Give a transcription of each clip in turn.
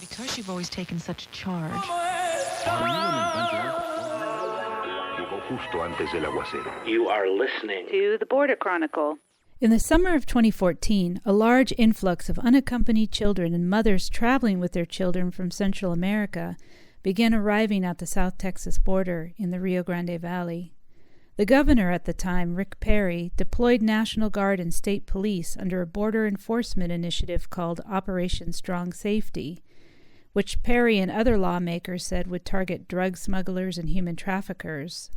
Because you've always taken such charge. You are listening to the Border Chronicle. In the summer of 2014, a large influx of unaccompanied children and mothers traveling with their children from Central America began arriving at the South Texas border in the Rio Grande Valley. The governor at the time, Rick Perry, deployed National Guard and state police under a border enforcement initiative called Operation Strong Safety, which Perry and other lawmakers said would target drug smugglers and human traffickers.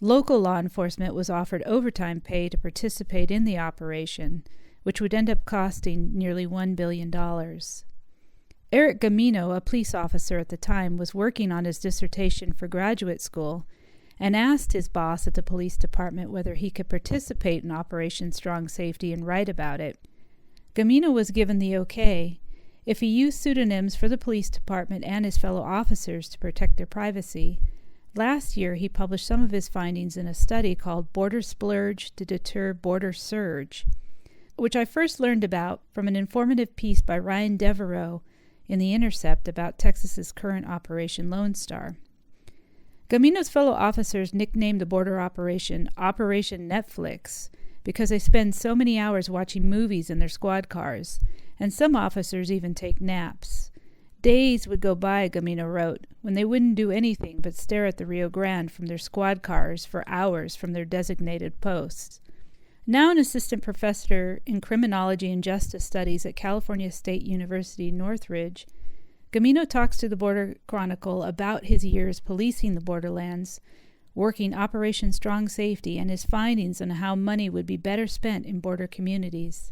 Local law enforcement was offered overtime pay to participate in the operation, which would end up costing nearly $1 billion. Eric Gamino, a police officer at the time, was working on his dissertation for graduate school and asked his boss at the police department whether he could participate in Operation Strong Safety and write about it. Gamino was given the okay if he used pseudonyms for the police department and his fellow officers to protect their privacy. Last year, he published some of his findings in a study called Border Splurge to Deter Border Surge, which I first learned about from an informative piece by Ryan Devereaux in The Intercept about Texas's current Operation Lone Star. Gamino's fellow officers nicknamed the border operation Operation Netflix because they spend so many hours watching movies in their squad cars, and some officers even take naps. Days would go by, Gamino wrote, when they wouldn't do anything but stare at the Rio Grande from their squad cars for hours from their designated posts. Now an assistant professor in criminology and justice studies at California State University, Northridge, Gamino talks to the Border Chronicle about his years policing the borderlands, working Operation Strong Safety, and his findings on how money would be better spent in border communities.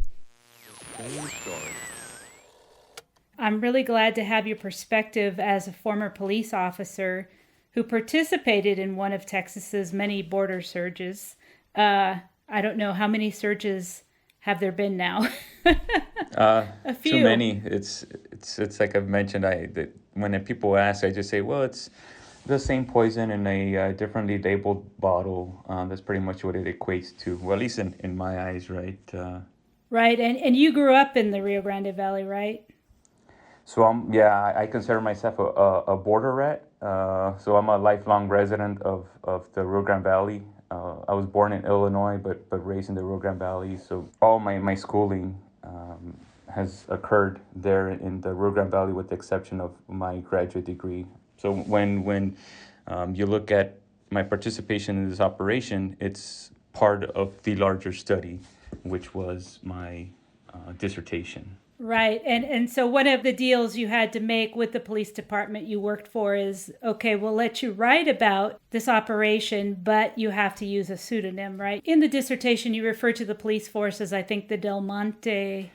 I'm really glad to have your perspective as a former police officer who participated in one of Texas's many border surges. I don't know how many surges have there been now. A few. Too many. It's like I've mentioned. When people ask, I just say, well, it's the same poison in a differently labeled bottle. That's pretty much what it equates to. Well, at least in my eyes, right? Right, and you grew up in the Rio Grande Valley, right? So I consider myself a border rat. So I'm a lifelong resident of the Rio Grande Valley. I was born in Illinois, but raised in the Rio Grande Valley. So all my schooling has occurred there in the Rio Grande Valley, with the exception of my graduate degree. So when you look at my participation in this operation, it's part of the larger study, which was my dissertation. Right. And so one of the deals you had to make with the police department you worked for is, okay, we'll let you write about this operation, but you have to use a pseudonym, right? In the dissertation, you refer to the police force as, I think, the Del Monte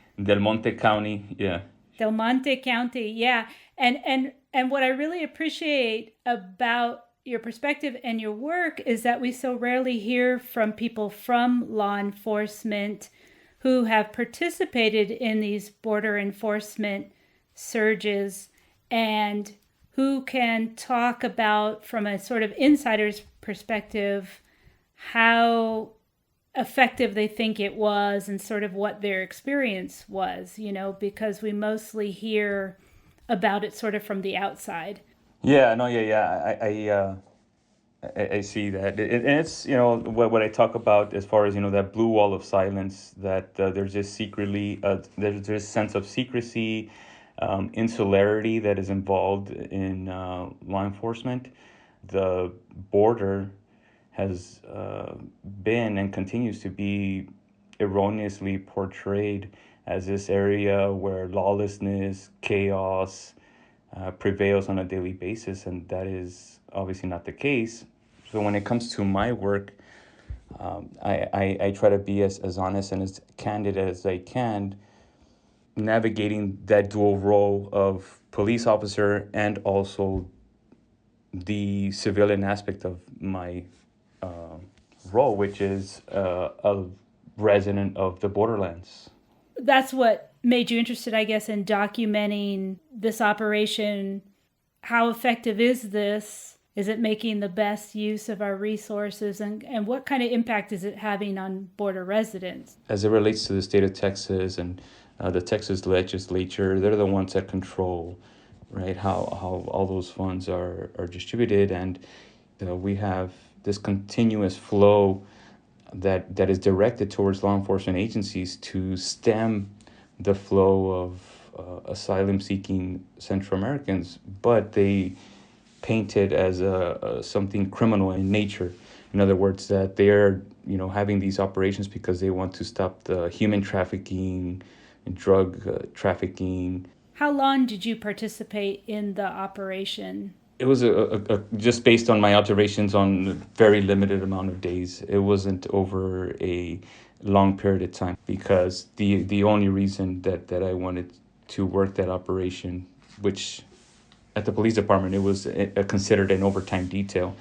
County, yeah. Del Monte County, yeah. And what I really appreciate about your perspective and your work is that we so rarely hear from people from law enforcement who have participated in these border enforcement surges and who can talk about, from a sort of insider's perspective, how effective they think it was and sort of what their experience was, because we mostly hear about it sort of from the outside. Yeah, no, I see that, and it's what I talk about as far as that blue wall of silence, that there's just there's this sense of secrecy, insularity that is involved in law enforcement. The border has been and continues to be erroneously portrayed as this area where lawlessness, chaos prevails on a daily basis, and that is obviously not the case. So when it comes to my work, I try to be as honest and as candid as I can, navigating that dual role of police officer and also the civilian aspect of my role, which is a resident of the borderlands. That's what made you interested, I guess, in documenting this operation. How effective is this? Is it making the best use of our resources? And what kind of impact is it having on border residents? As it relates to the state of Texas and the Texas legislature, they're the ones that control, right, how all those funds are distributed. And we have this continuous flow that is directed towards law enforcement agencies to stem the flow of asylum-seeking Central Americans, but they paint it as something criminal in nature. In other words, that they are having these operations because they want to stop the human trafficking and drug trafficking. How long did you participate in the operation? It was just based on my observations on a very limited amount of days. It wasn't over a long period of time because the only reason that I wanted to work that operation, which at the police department it was considered an overtime detail,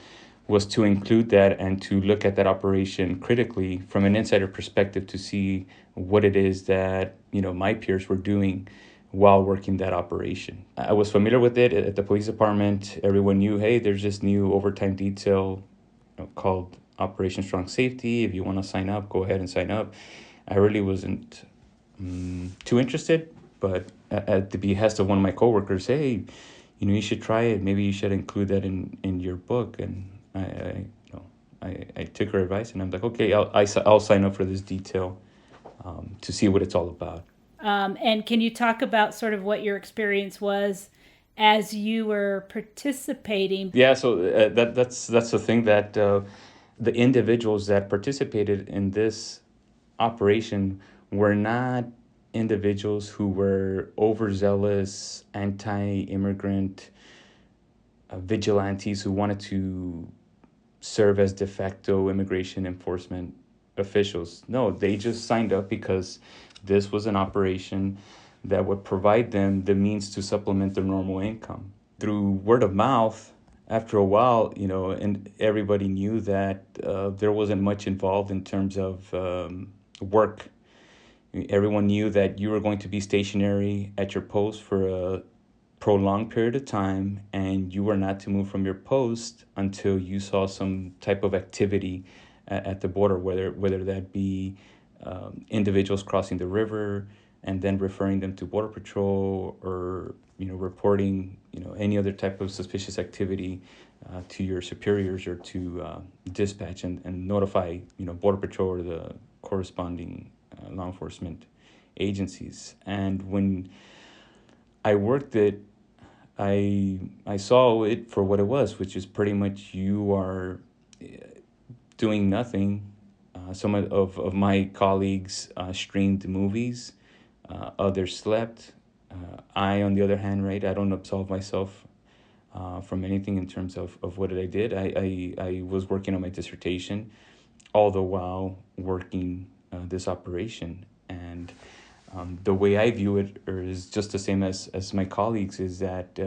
was to include that and to look at that operation critically from an insider perspective to see what it is that my peers were doing while working that operation. I was familiar with it at the police department. Everyone knew, hey, there's this new overtime detail called Operation Strong Safety. If you want to sign up, go ahead and sign up. I really wasn't too interested, but at the behest of one of my coworkers, hey, you should try it. Maybe you should include that in your book. And I took her advice, and I'm like, okay, I'll sign up for this detail to see what it's all about. And can you talk about sort of what your experience was as you were participating? Yeah, so that's the thing that the individuals that participated in this operation were not individuals who were overzealous, anti-immigrant vigilantes who wanted to serve as de facto immigration enforcement officials. No, they just signed up because this was an operation that would provide them the means to supplement their normal income. Through word of mouth, after a while, and everybody knew that there wasn't much involved in terms of work. Everyone knew that you were going to be stationary at your post for a prolonged period of time, and you were not to move from your post until you saw some type of activity at the border, whether that be individuals crossing the river and then referring them to Border Patrol, or reporting any other type of suspicious activity to your superiors or to dispatch and notify Border Patrol or the corresponding law enforcement agencies. And when I worked it, I saw it for what it was, which is pretty much you are doing nothing. Some of my colleagues streamed movies, others slept. I, on the other hand, right, I don't absolve myself from anything in terms of what I did. I was working on my dissertation, all the while working this operation. And the way I view it is just the same as my colleagues, is that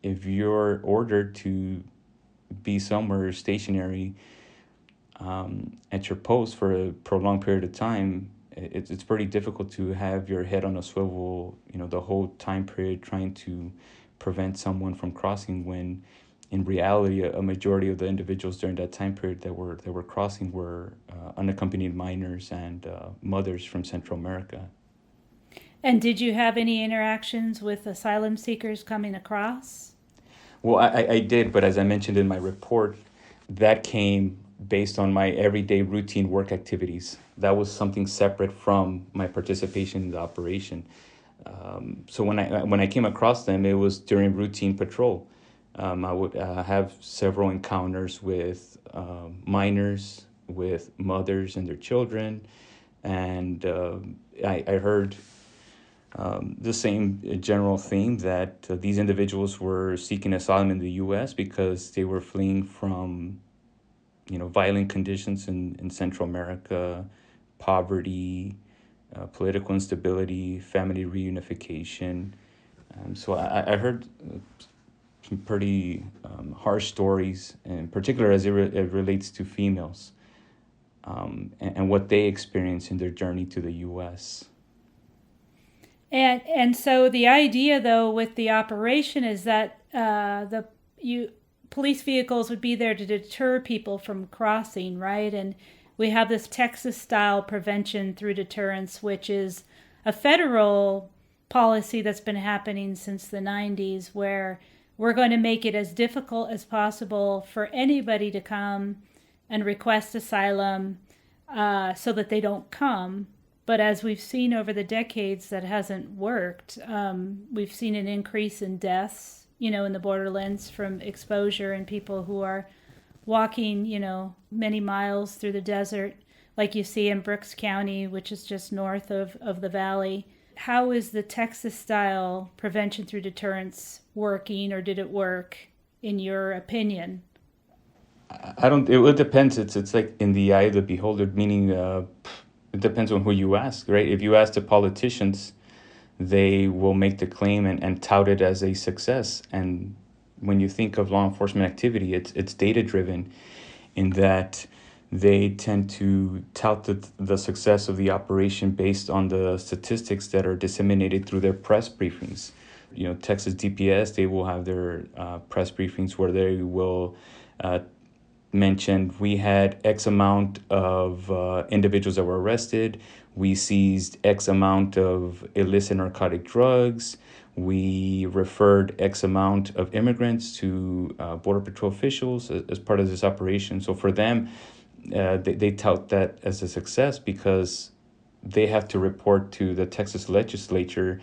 if you're ordered to be somewhere stationary at your post for a prolonged period of time, it's pretty difficult to have your head on a swivel, the whole time period trying to prevent someone from crossing, when in reality a majority of the individuals during that time period that were crossing were unaccompanied minors and mothers from Central America. And did you have any interactions with asylum seekers coming across? Well, I did, but as I mentioned in my report, that came based on my everyday routine work activities. That was something separate from my participation in the operation. So when I came across them, it was during routine patrol. I would have several encounters with minors, with mothers and their children, and I heard the same general theme that these individuals were seeking asylum in the U.S. because they were fleeing from violent conditions in Central America, poverty, political instability, family reunification. So I heard some pretty harsh stories, in particular as it relates to females, and what they experience in their journey to the U.S. And so the idea, though, with the operation is that police vehicles would be there to deter people from crossing, right? And we have this Texas-style prevention through deterrence, which is a federal policy that's been happening since the 90s, where we're going to make it as difficult as possible for anybody to come and request asylum so that they don't come. But as we've seen over the decades, that hasn't worked. We've seen an increase in deaths, in the borderlands from exposure and people who are walking, many miles through the desert, like you see in Brooks County, which is just north of the valley. How is the Texas-style prevention through deterrence working, or did it work, in your opinion? It depends. It's like in the eye of the beholder, meaning it depends on who you ask, right? If you ask the politicians, they will make the claim and tout it as a success. And when you think of law enforcement activity, it's data-driven in that they tend to tout the success of the operation based on the statistics that are disseminated through their press briefings. Texas DPS, they will have their press briefings where they will mention we had X amount of individuals that were arrested. We seized X amount of illicit narcotic drugs. We referred X amount of immigrants to Border Patrol officials as part of this operation. So for them, they tout that as a success because they have to report to the Texas legislature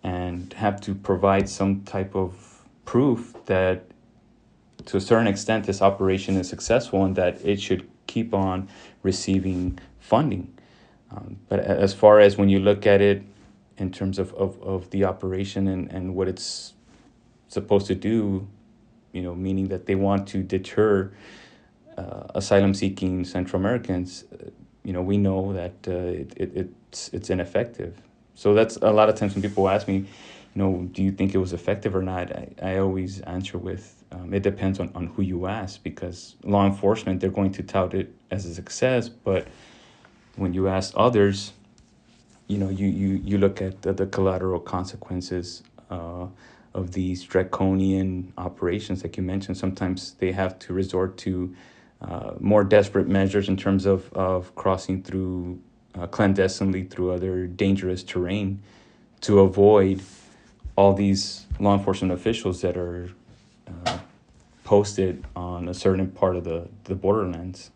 and have to provide some type of proof that to a certain extent this operation is successful and that it should keep on receiving funding. But as far as when you look at it in terms of the operation and what it's supposed to do, meaning that they want to deter asylum-seeking Central Americans, we know that it's ineffective. So that's a lot of times when people ask me, do you think it was effective or not? I always answer with, it depends on who you ask, because law enforcement, they're going to tout it as a success, but when you ask others, you look at the collateral consequences of these draconian operations, like you mentioned. Sometimes they have to resort to more desperate measures in terms of crossing through clandestinely through other dangerous terrain to avoid all these law enforcement officials that are posted on a certain part of the borderlands.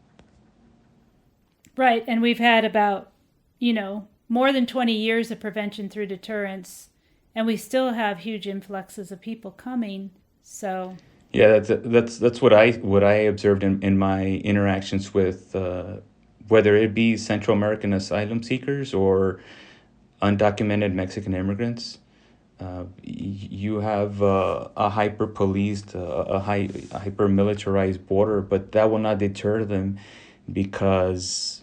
Right, and we've had about, more than 20 years of prevention through deterrence, and we still have huge influxes of people coming. So yeah, that's what I observed in my interactions with whether it be Central American asylum seekers or undocumented Mexican immigrants. You have a hyper-policed, a hyper-militarized border, but that will not deter them because,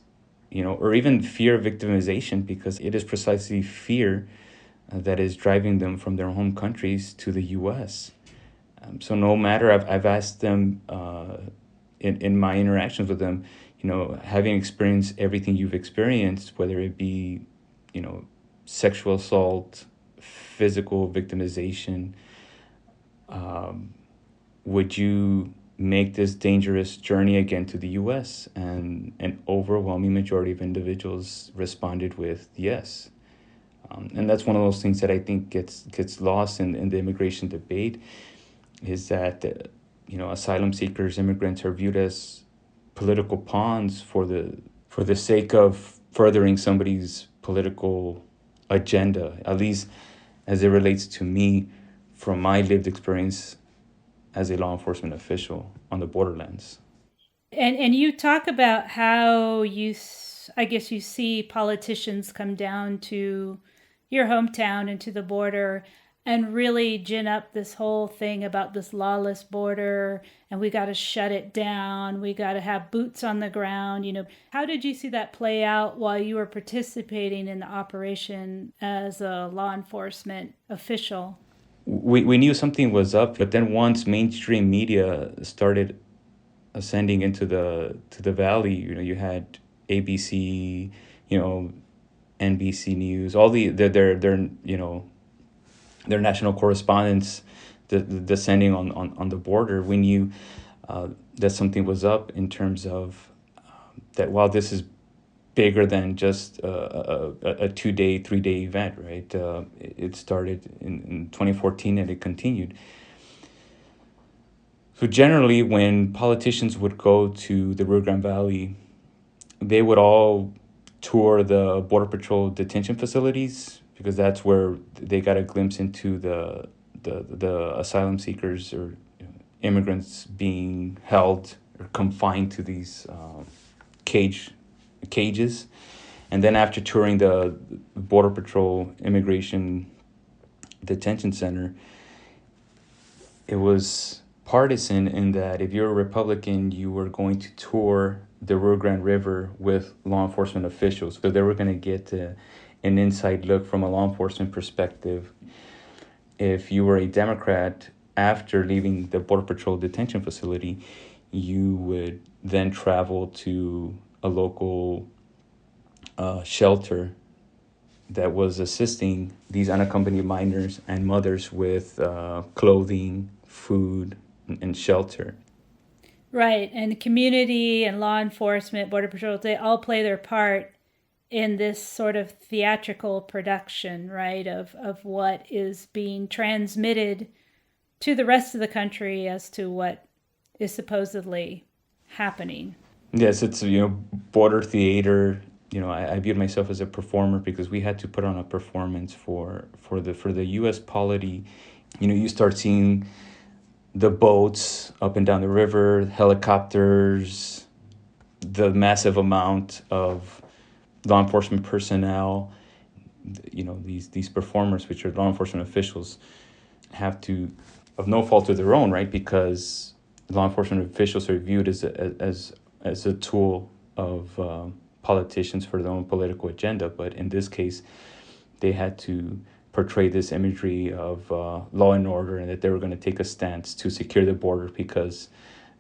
or even fear of victimization, because it is precisely fear that is driving them from their home countries to the U.S. So no matter, I've asked them in my interactions with them, having experienced everything you've experienced, whether it be, sexual assault, physical victimization, would you make this dangerous journey again to the U.S.? And an overwhelming majority of individuals responded with yes. And that's one of those things that I think gets lost in the immigration debate, is that asylum seekers, immigrants are viewed as political pawns for the sake of furthering somebody's political agenda, at least as it relates to me from my lived experience as a law enforcement official on the borderlands. And you talk about how I guess you see politicians come down to your hometown and to the border and really gin up this whole thing about this lawless border, and we got to shut it down. We got to have boots on the ground. How did you see that play out while you were participating in the operation as a law enforcement official? We knew something was up, but then once mainstream media started ascending into the valley, you had ABC, NBC News, all their national correspondents, descending on the border, we knew that something was up in terms of that while this is bigger than just a 2-day, 3-day event, right? It started in 2014 and it continued. So generally, when politicians would go to the Rio Grande Valley, they would all tour the Border Patrol detention facilities because that's where they got a glimpse into the asylum seekers or immigrants being held or confined to these cages. And then after touring the Border Patrol Immigration Detention Center, it was partisan in that if you're a Republican, you were going to tour the Rio Grande River with law enforcement officials because they were going to get an inside look from a law enforcement perspective. If you were a Democrat, after leaving the Border Patrol detention facility, you would then travel to a local shelter that was assisting these unaccompanied minors and mothers with clothing, food, and shelter. Right, and community and law enforcement, Border Patrol, they all play their part in this sort of theatrical production, right, of what is being transmitted to the rest of the country as to what is supposedly happening. Yes, it's border theater. I viewed myself as a performer because we had to put on a performance for the U.S. polity. You start seeing the boats up and down the river, helicopters, the massive amount of law enforcement personnel. These performers, which are law enforcement officials, have to, of no fault of their own, right? Because law enforcement officials are viewed as a tool of politicians for their own political agenda. But in this case, they had to portray this imagery of law and order and that they were going to take a stance to secure the border because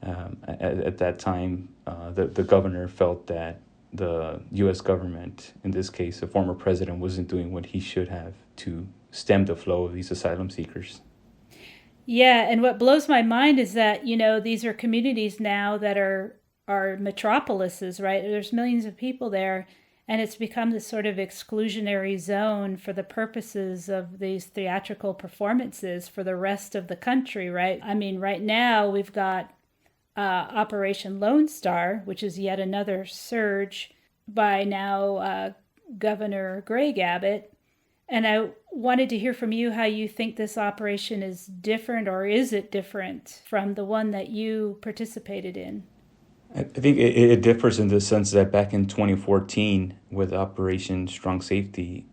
at that time, the governor felt that the U.S. government, in this case, the former president, wasn't doing what he should have to stem the flow of these asylum seekers. Yeah, and what blows my mind is that, these are communities now that are metropolises, right? There's millions of people there, and it's become this sort of exclusionary zone for the purposes of these theatrical performances for the rest of the country, right? I mean, right now we've got Operation Lone Star, which is yet another surge by now Governor Greg Abbott. And I wanted to hear from you how you think this operation is different, or is it different from the one that you participated in? I think it differs in the sense that back in 2014, with Operation Strong Safety,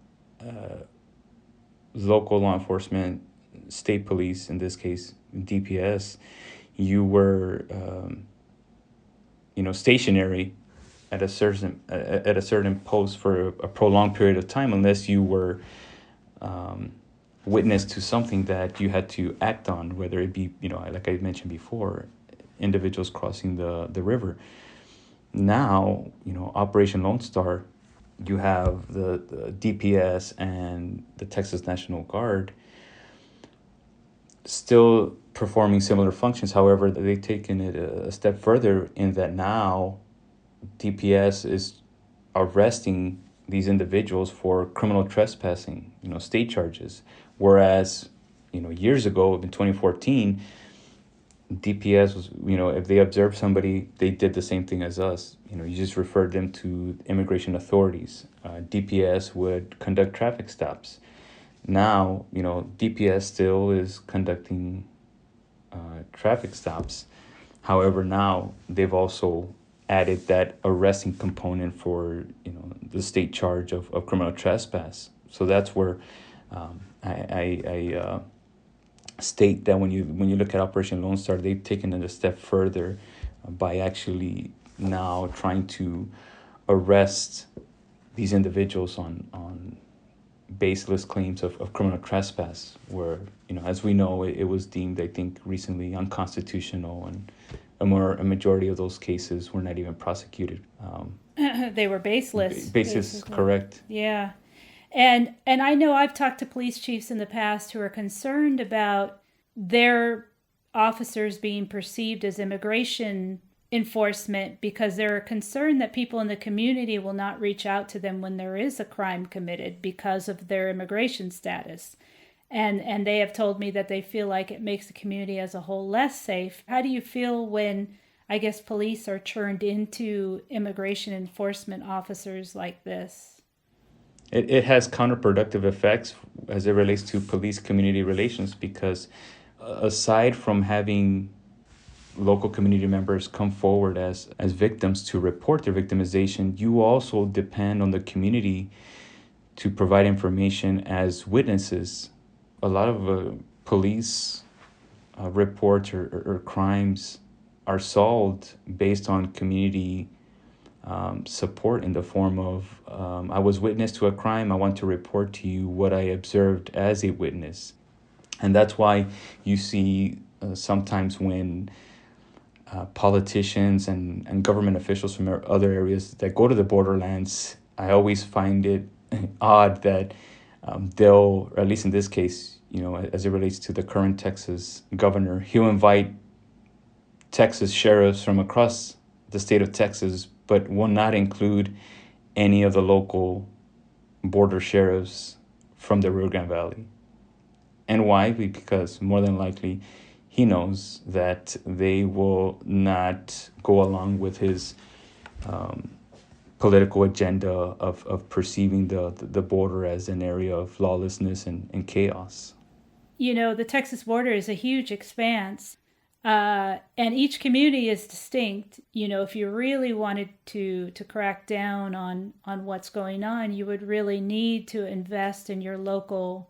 local law enforcement, state police, in this case DPS, you were stationary at a certain post for a prolonged period of time, unless you were witness to something that you had to act on, whether it be like I mentioned before, individuals crossing the river. Now, Operation Lone Star, you have the DPS and the Texas National Guard still performing similar functions. However, they've taken it a step further in that now DPS is arresting these individuals for criminal trespassing, state charges. Whereas, years ago in 2014, DPS was, if they observed somebody, they did the same thing as us. You just referred them to immigration authorities. DPS would conduct traffic stops. Now, DPS still is conducting traffic stops. However, now they've also added that arresting component for, the state charge of criminal trespass. So that's where I state that when you look at Operation Lone Star, they've taken it a step further by actually now trying to arrest these individuals on baseless claims of criminal trespass, where as we know, it was deemed, I think, recently unconstitutional, and a majority of those cases were not even prosecuted. They were baseless. Baseless, correct. Yeah. And I know I've talked to police chiefs in the past who are concerned about their officers being perceived as immigration enforcement because they're concerned that people in the community will not reach out to them when there is a crime committed because of their immigration status. And they have told me that they feel like it makes the community as a whole less safe. How do you feel when, I guess, police are turned into immigration enforcement officers like this? It has counterproductive effects as it relates to police-community relations, because aside from having local community members come forward as victims to report their victimization, you also depend on the community to provide information as witnesses. A lot of police reports or crimes are solved based on community support in the form of, I was witness to a crime, I want to report to you what I observed as a witness. And that's why you see sometimes when politicians and government officials from other areas that go to the borderlands, I always find it odd that they'll, or at least in this case, as it relates to the current Texas governor, he'll invite Texas sheriffs from across the state of Texas, but will not include any of the local border sheriffs from the Rio Grande Valley. And why? Because more than likely, he knows that they will not go along with his political agenda of perceiving the border as an area of lawlessness and chaos. The Texas border is a huge expanse, and each community is distinct. If you really wanted to crack down on what's going on, you would really need to invest in your local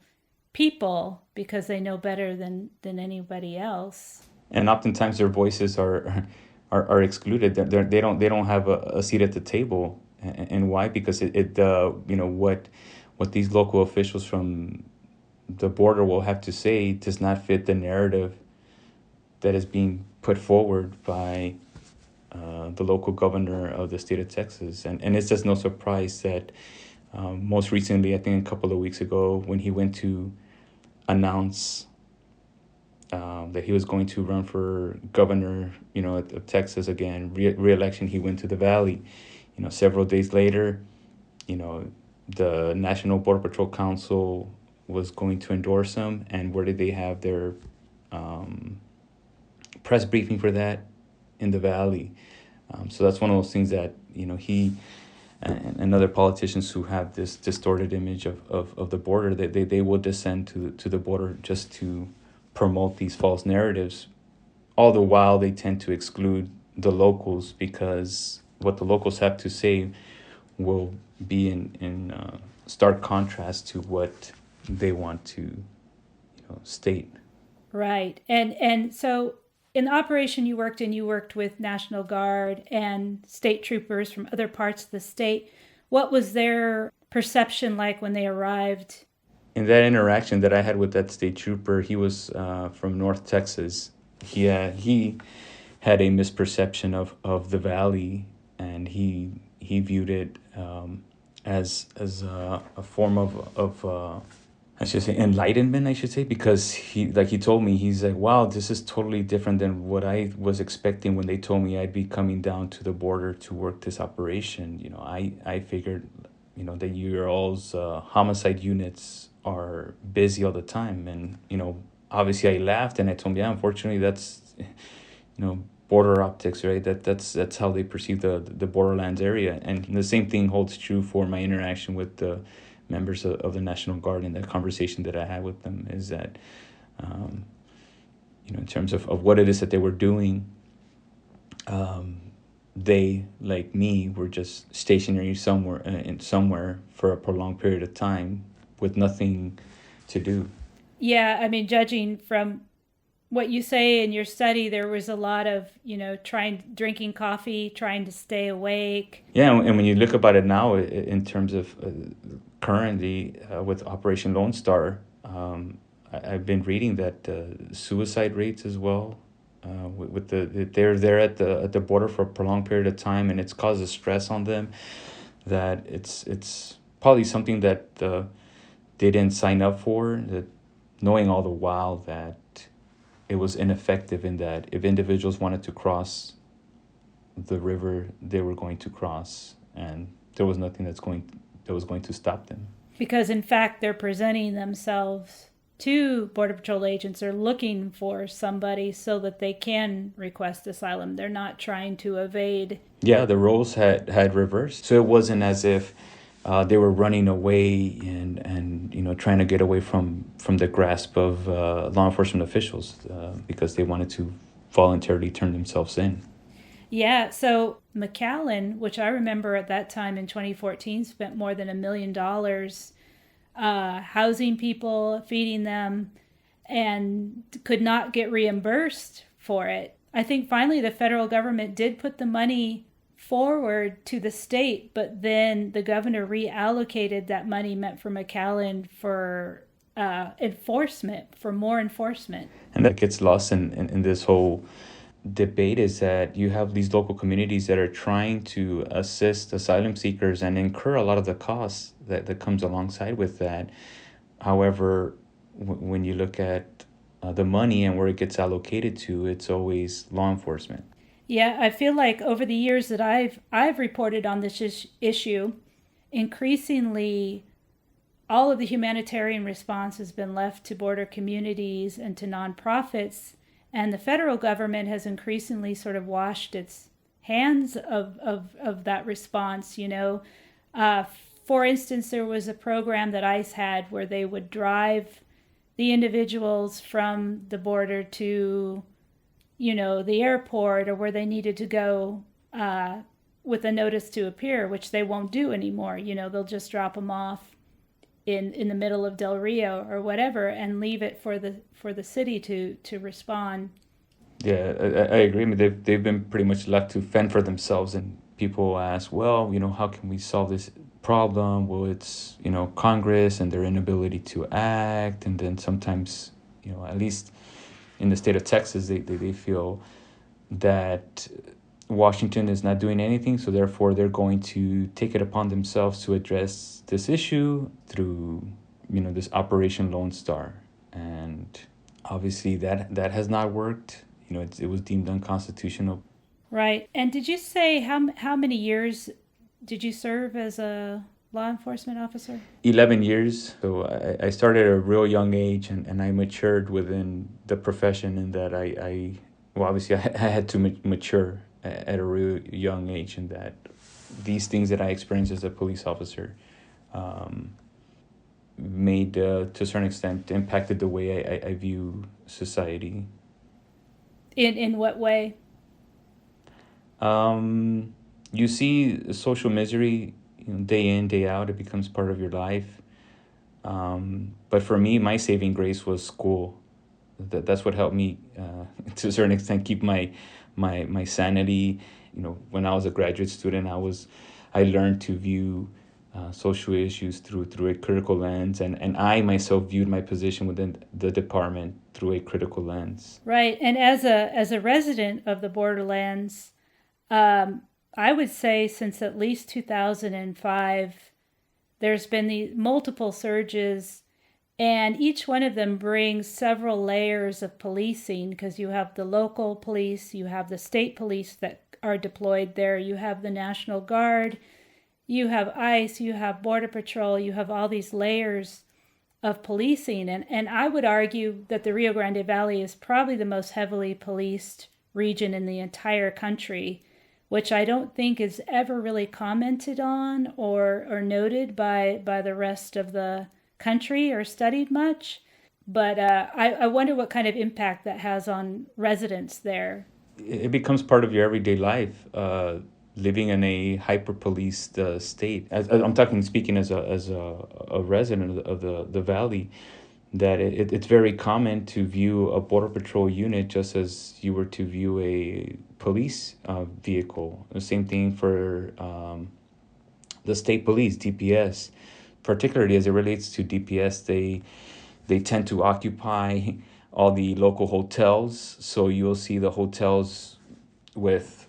people because they know better than anybody else. And oftentimes their voices are excluded. They don't have a seat at the table. And why? Because what these local officials from the border will have to say does not fit the narrative that is being put forward by the local governor of the state of Texas. And it's just no surprise that most recently, I think a couple of weeks ago, when he went to announce that he was going to run for governor, of Texas again, re-election, he went to the Valley. Several days later, the National Border Patrol Council was going to endorse him. And where did they have their press briefing for that? In the Valley. So that's one of those things that, he and other politicians who have this distorted image of the border, they will descend to the border just to promote these false narratives. All the while, they tend to exclude the locals because what the locals have to say will be in stark contrast to what they want to state. Right. And so in the operation you worked with National Guard and state troopers from other parts of the state. What was their perception like when they arrived? In that interaction that I had with that state trooper, he was from North Texas. He had a misperception of the Valley, and he viewed it as a form of I should say enlightenment, I should say, because he told me, he's like, wow, this is totally different than what I was expecting when they told me I'd be coming down to the border to work this operation. I figured, that your all's homicide units are busy all the time. And, obviously I laughed and I told him, yeah, unfortunately that's, border optics, right? That's how they perceive the borderlands area. And the same thing holds true for my interaction with the members of the National Guard, and the conversation that I had with them is that, in terms of what it is that they were doing, they, like me, were just stationary somewhere for a prolonged period of time with nothing to do. Yeah, I mean, judging from what you say in your study, there was a lot of, drinking coffee, trying to stay awake. Yeah, and when you look about it now, in terms of currently with Operation Lone Star, I've been reading that suicide rates as well. They're there at the border for a prolonged period of time, and it's causes stress on them. That it's probably something that they didn't sign up for. That knowing all the while that it was ineffective in that if individuals wanted to cross the river, they were going to cross, and there was nothing that was going to stop them. Because in fact, they're presenting themselves to Border Patrol agents. They're looking for somebody so that they can request asylum. They're not trying to evade. Yeah, the roles had reversed. So it wasn't as if they were running away and trying to get away from the grasp of law enforcement officials because they wanted to voluntarily turn themselves in. Yeah, so McAllen, which I remember at that time in 2014, spent more than $1 million housing people, feeding them, and could not get reimbursed for it. I think finally the federal government did put the money forward to the state, but then the governor reallocated that money meant for McAllen for enforcement, for more enforcement. And that gets lost in this whole debate, is that you have these local communities that are trying to assist asylum seekers and incur a lot of the costs that comes alongside with that. However, when you look at the money and where it gets allocated to, it's always law enforcement. Yeah, I feel like over the years that I've reported on this issue, increasingly all of the humanitarian response has been left to border communities and to nonprofits. And the federal government has increasingly sort of washed its hands of that response, For instance, there was a program that ICE had where they would drive the individuals from the border to, the airport or where they needed to go with a notice to appear, which they won't do anymore. They'll just drop them off in the middle of Del Rio or whatever and leave it for the city to respond. Yeah, I agree. I mean, they've been pretty much left to fend for themselves, and people ask, well, how can we solve this problem? Well, it's Congress and their inability to act, and then sometimes at least in the state of Texas, they feel that Washington is not doing anything, so therefore they're going to take it upon themselves to address this issue through this Operation Lone Star, and obviously that has not worked. It was deemed unconstitutional. Right. And did you say how many years did you serve as a law enforcement officer? 11 years. So I started at a real young age, and I matured within the profession in that obviously I had to mature at a real young age, in that these things that I experienced as a police officer made, to a certain extent, impacted the way I view society. In what way? You see social misery, day in, day out. It becomes part of your life. But for me, my saving grace was school. That's what helped me, to a certain extent, keep my sanity. When I was a graduate student, I learned to view social issues through a critical lens, and I myself viewed my position within the department through a critical lens. Right, and as a resident of the borderlands, I would say since at least 2005, there's been the multiple surges, and each one of them brings several layers of policing, because you have the local police, you have the state police that are deployed there, you have the National Guard, you have ICE, you have Border Patrol, you have all these layers of policing. And I would argue that the Rio Grande Valley is probably the most heavily policed region in the entire country, which I don't think is ever really commented on or noted by the rest of the country or studied much. But I wonder what kind of impact that has on residents there. It becomes part of your everyday life. Living in a hyper-policed state. I'm speaking as a resident of the valley, that it's very common to view a Border Patrol unit just as you were to view a police vehicle. The same thing for the state police, DPS. Particularly as it relates to DPS, they tend to occupy all the local hotels. So you'll see the hotels with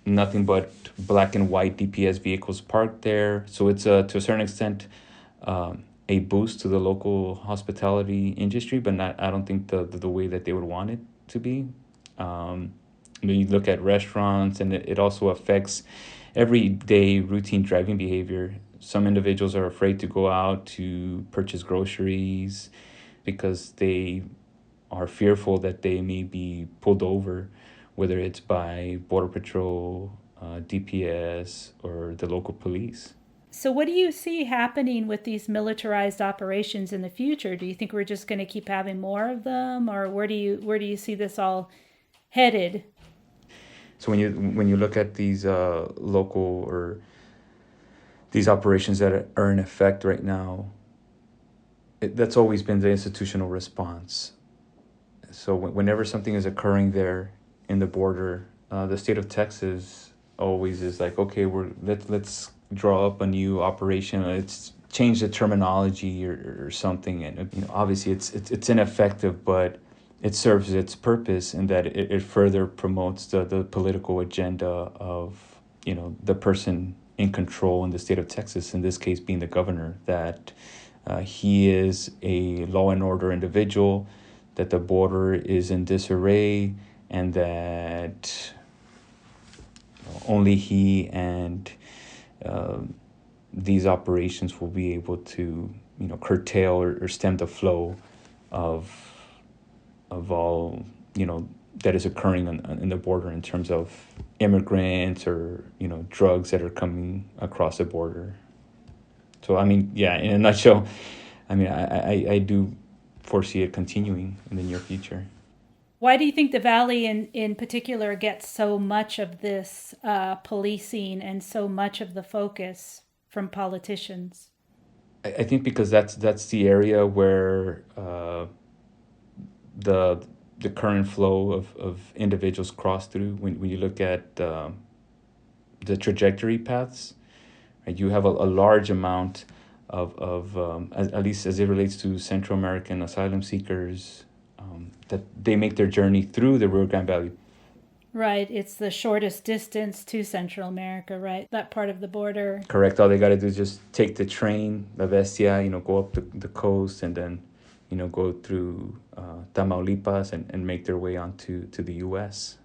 nothing but black and white DPS vehicles parked there. So it's to a certain extent a boost to the local hospitality industry, but not, I don't think the way that they would want it to be. When you look at restaurants, and it also affects everyday routine driving behavior. Some individuals are afraid to go out to purchase groceries because they are fearful that they may be pulled over, whether it's by Border Patrol, DPS, or the local police. So what do you see happening with these militarized operations in the future? Do you think we're just going to keep having more of them, or where do you see this all headed? So when you look at these local or these operations that are in effect right now, that's always been the institutional response. So whenever something is occurring there in the border, the state of Texas always is like, okay, let's draw up a new operation. Let's change the terminology or something. And obviously it's ineffective, but it serves its purpose in that it further promotes the political agenda of the person in control in the state of Texas, in this case being the governor, that he is a law and order individual, that the border is in disarray, and that only he and these operations will be able to curtail or stem the flow of all that is occurring in the border in terms of immigrants or drugs that are coming across the border. So I mean, yeah, in a nutshell, I mean, I do foresee it continuing in the near future. Why do you think the Valley in particular gets so much of this policing and so much of the focus from politicians? I think because that's the area where the current flow of individuals cross through. When you look at the trajectory paths, right, you have a large amount of at least as it relates to Central American asylum seekers, that they make their journey through the Rio Grande Valley. Right, it's the shortest distance to Central America, right? That part of the border. Correct. All they got to do is just take the train, La Bestia, go up the coast, and then go through Tamaulipas and make their way onto the U.S.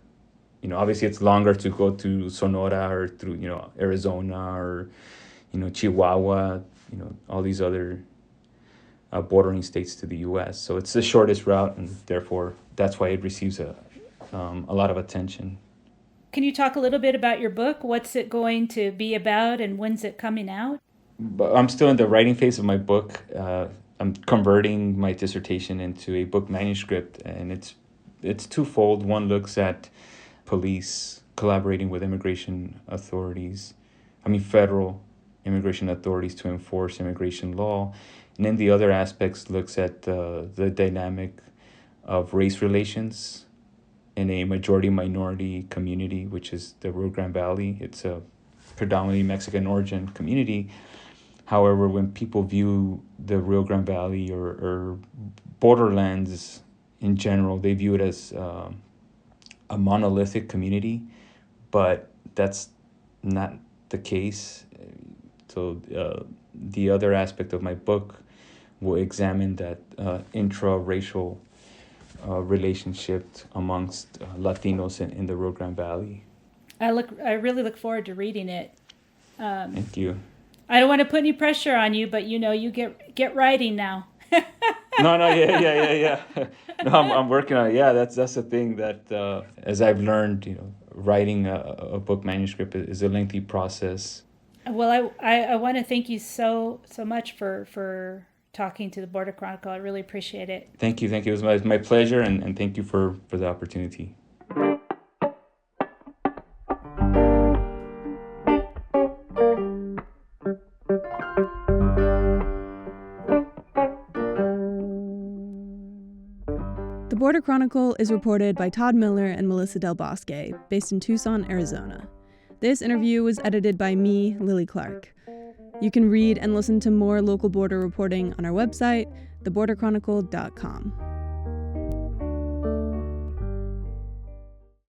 Obviously it's longer to go to Sonora or through Arizona or Chihuahua, all these other bordering states to the U.S. So it's the shortest route, and therefore that's why it receives a lot of attention. Can you talk a little bit about your book? What's it going to be about, and when's it coming out? But I'm still in the writing phase of my book. I'm converting my dissertation into a book manuscript, and it's twofold. One looks at police collaborating with immigration authorities, federal immigration authorities to enforce immigration law. And then the other aspects looks at the dynamic of race relations in a majority-minority community, which is the Rio Grande Valley. It's a predominantly Mexican origin community. However, when people view the Rio Grande Valley or borderlands in general, they view it as a monolithic community, but that's not the case. So the other aspect of my book will examine that intra-racial relationship amongst Latinos in the Rio Grande Valley. I really look forward to reading it. Thank you. I don't want to put any pressure on you, but you get writing now. Yeah. No, I'm working on it. Yeah, that's the thing that as I've learned, writing a book manuscript is a lengthy process. Well, I want to thank you so much for talking to the Border Chronicle. I really appreciate it. Thank you. It was my pleasure, and thank you for the opportunity. The Border Chronicle is reported by Todd Miller and Melissa Del Bosque, based in Tucson, Arizona. This interview was edited by me, Lily Clark. You can read and listen to more local border reporting on our website, theborderchronicle.com.